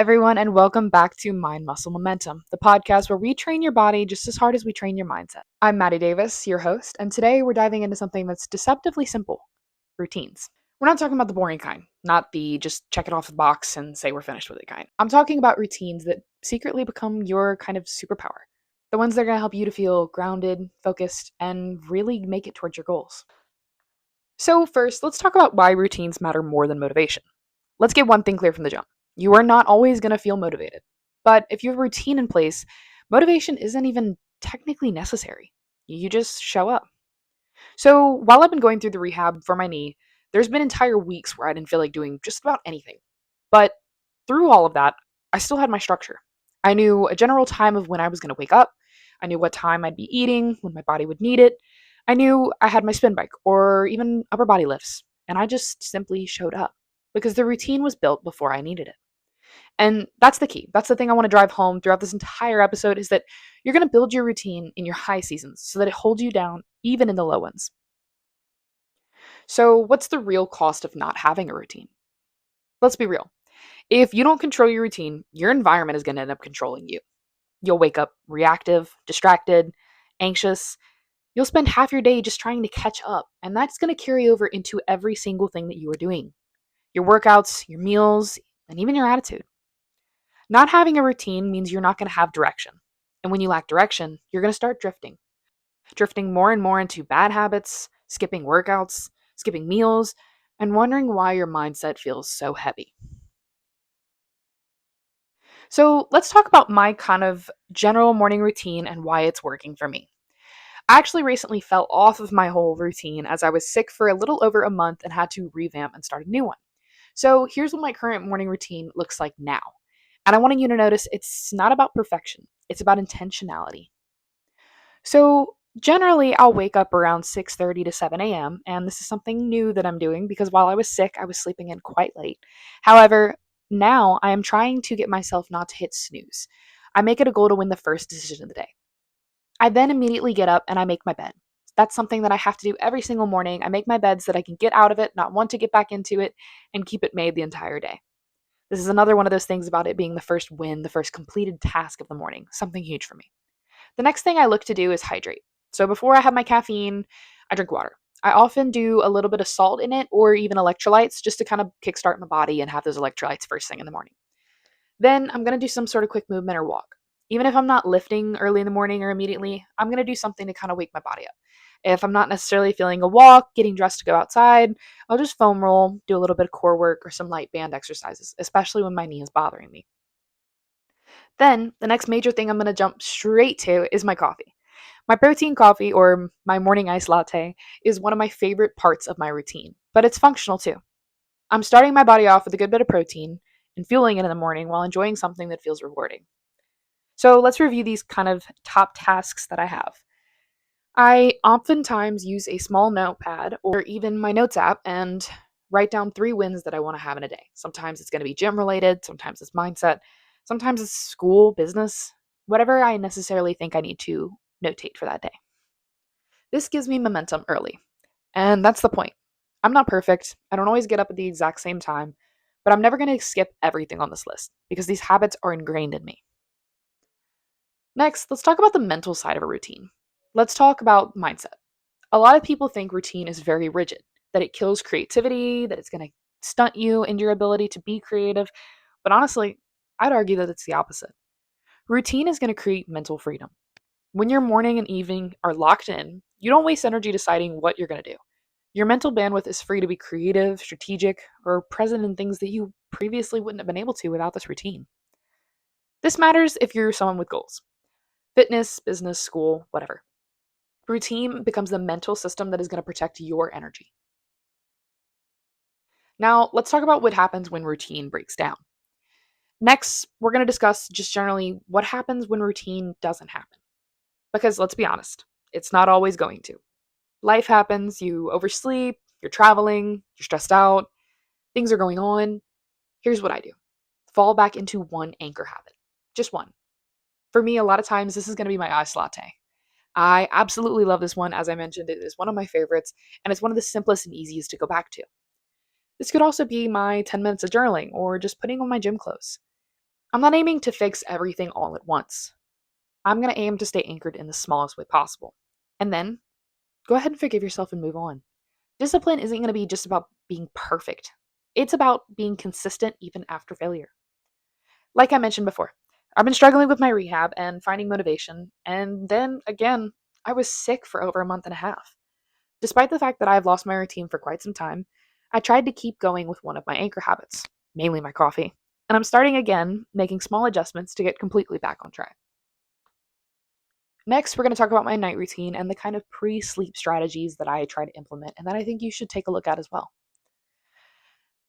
everyone, and welcome back to Mind Muscle Momentum, the podcast where we train your body just as hard as we train your mindset. I'm Maddie Davis, your host, and today we're diving into something that's deceptively simple: routines. We're not talking about the boring kind, not the just check it off the box and say we're finished with it kind. I'm talking about routines that secretly become your kind of superpower. The ones that are going to help you to feel grounded, focused, and really make it towards your goals. So, first, let's talk about why routines matter more than motivation. Let's get one thing clear from the jump. You are not always going to feel motivated. But if you have a routine in place, motivation isn't even technically necessary. You just show up. So while I've been going through the rehab for my knee, there's been entire weeks where I didn't feel like doing just about anything. But through all of that, I still had my structure. I knew a general time of when I was going to wake up. I knew what time I'd be eating, when my body would need it. I knew I had my spin bike or even upper body lifts. And I just simply showed up because the routine was built before I needed it. And that's the key. That's the thing I want to drive home throughout this entire episode is that you're going to build your routine in your high seasons so that it holds you down even in the low ones. So, what's the real cost of not having a routine? Let's be real. If you don't control your routine, your environment is going to end up controlling you. You'll wake up reactive, distracted, anxious. You'll spend half your day just trying to catch up, and that's going to carry over into every single thing that you are doing: your workouts, your meals, and even your attitude. Not having a routine means you're not going to have direction. And when you lack direction, you're going to start drifting more and more into bad habits, skipping workouts, skipping meals, and wondering why your mindset feels so heavy. So let's talk about my kind of general morning routine and why it's working for me. I actually recently fell off of my whole routine as I was sick for a little over a month and had to revamp and start a new one. So here's what my current morning routine looks like now. And I want you to notice it's not about perfection, it's about intentionality. So generally, I'll wake up around 6:30 to 7 a.m., and this is something new that I'm doing because while I was sick, I was sleeping in quite late. However, now I am trying to get myself not to hit snooze. I make it a goal to win the first decision of the day. I then immediately get up and I make my bed. That's something that I have to do every single morning. I make my bed so that I can get out of it, not want to get back into it, and keep it made the entire day. This is another one of those things about it being the first win, the first completed task of the morning, something huge for me. The next thing I look to do is hydrate. So before I have my caffeine, I drink water. I often do a little bit of salt in it or even electrolytes just to kind of kickstart my body and have those electrolytes first thing in the morning. Then I'm going to do some sort of quick movement or walk. Even if I'm not lifting early in the morning or immediately, I'm going to do something to kind of wake my body up. If I'm not necessarily feeling a walk, getting dressed to go outside, I'll just foam roll, do a little bit of core work or some light band exercises, especially when my knee is bothering me. Then, the next major thing I'm going to jump straight to is my coffee. My protein coffee, or my morning iced latte, is one of my favorite parts of my routine, but it's functional too. I'm starting my body off with a good bit of protein and fueling it in the morning while enjoying something that feels rewarding. So let's review these kind of top tasks that I have. I oftentimes use a small notepad or even my notes app and write down 3 wins that I want to have in a day. Sometimes it's going to be gym related, sometimes it's mindset, sometimes it's school, business, whatever I necessarily think I need to notate for that day. This gives me momentum early. And that's the point. I'm not perfect. I don't always get up at the exact same time, but I'm never going to skip everything on this list because these habits are ingrained in me. Next, let's talk about the mental side of a routine. Let's talk about mindset. A lot of people think routine is very rigid, that it kills creativity, that it's going to stunt you in your ability to be creative. But honestly, I'd argue that it's the opposite. Routine is going to create mental freedom. When your morning and evening are locked in, you don't waste energy deciding what you're going to do. Your mental bandwidth is free to be creative, strategic, or present in things that you previously wouldn't have been able to without this routine. This matters if you're someone with goals: fitness, business, school, whatever. Routine becomes the mental system that is going to protect your energy. Now, let's talk about what happens when routine breaks down. Next, we're going to discuss just generally what happens when routine doesn't happen. Because let's be honest, it's not always going to. Life happens, you oversleep, you're traveling, you're stressed out, things are going on. Here's what I do: fall back into one anchor habit, just one. For me, a lot of times, this is going to be my iced latte. I absolutely love this one. As I mentioned, it is one of my favorites, and it's one of the simplest and easiest to go back to. This could also be my 10 minutes of journaling or just putting on my gym clothes. I'm not aiming to fix everything all at once. I'm going to aim to stay anchored in the smallest way possible. And then go ahead and forgive yourself and move on. Discipline isn't going to be just about being perfect, it's about being consistent even after failure. Like I mentioned before, I've been struggling with my rehab and finding motivation. And then again, I was sick for over a month and a half. Despite the fact that I've lost my routine for quite some time, I tried to keep going with one of my anchor habits, mainly my coffee. And I'm starting again, making small adjustments to get completely back on track. Next, we're going to talk about my night routine and the kind of pre sleep strategies that I try to implement and that I think you should take a look at as well.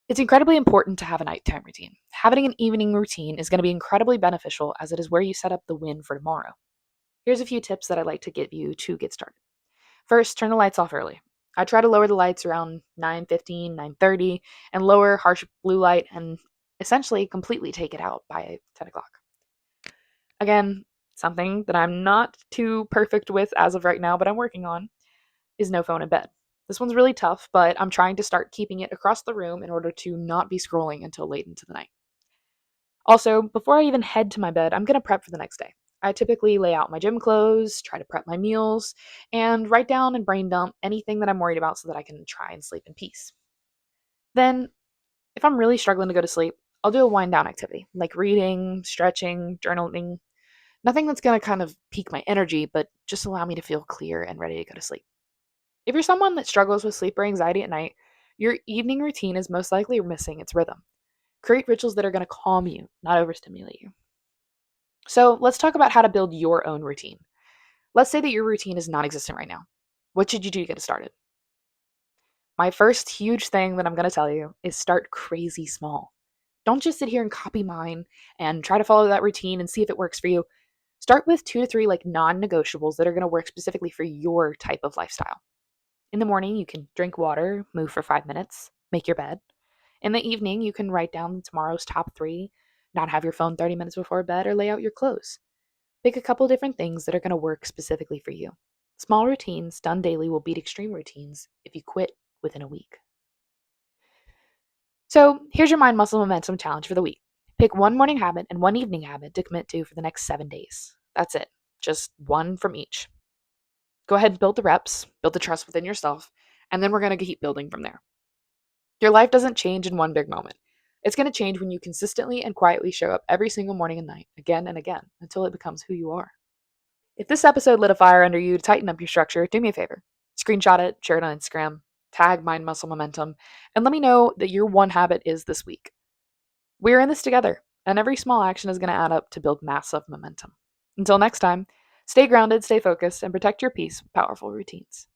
It's incredibly important to have a nighttime routine. Having an evening routine is going to be incredibly beneficial as it is where you set up the win for tomorrow. Here's a few tips that I'd like to give you to get started. First, turn the lights off early. I try to lower the lights around 9:15, 9:30, and lower harsh blue light and essentially completely take it out by 10 o'clock. Again, something that I'm not too perfect with as of right now, but I'm working on, is no phone in bed. This one's really tough, but I'm trying to start keeping it across the room in order to not be scrolling until late into the night. Also, before I even head to my bed, I'm going to prep for the next day. I typically lay out my gym clothes, try to prep my meals, and write down and brain dump anything that I'm worried about so that I can try and sleep in peace. Then, if I'm really struggling to go to sleep, I'll do a wind down activity like reading, stretching, journaling. Nothing that's going to kind of pique my energy, but just allow me to feel clear and ready to go to sleep. If you're someone that struggles with sleep or anxiety at night, your evening routine is most likely missing its rhythm. Create rituals that are going to calm you, not overstimulate you. So let's talk about how to build your own routine. Let's say that your routine is non existent right now. What should you do to get it started? My first huge thing that I'm going to tell you is start crazy small. Don't just sit here and copy mine and try to follow that routine and see if it works for you. Start with 2 to 3 like non-negotiables that are going to work specifically for your type of lifestyle. In the morning, you can drink water, move for 5 minutes, make your bed. In the evening, you can write down tomorrow's top three, not have your phone 30 minutes before bed, or lay out your clothes. Pick a couple different things that are going to work specifically for you. Small routines done daily will beat extreme routines if you quit within a week. So here's your mind muscle momentum challenge for the week. Pick one morning habit and one evening habit to commit to for the next 7 days. That's it. Just one from each. Go ahead and build the reps, build the trust within yourself, and then we're going to keep building from there. Your life doesn't change in one big moment. It's going to change when you consistently and quietly show up every single morning and night, again and again, until it becomes who you are. If this episode lit a fire under you to tighten up your structure, do me a favor. Screenshot it, share it on Instagram, tag Mind Muscle Momentum, and let me know that your one habit is this week. We're in this together, and every small action is going to add up to build massive momentum. Until next time, stay grounded, stay focused, and protect your peace with powerful routines.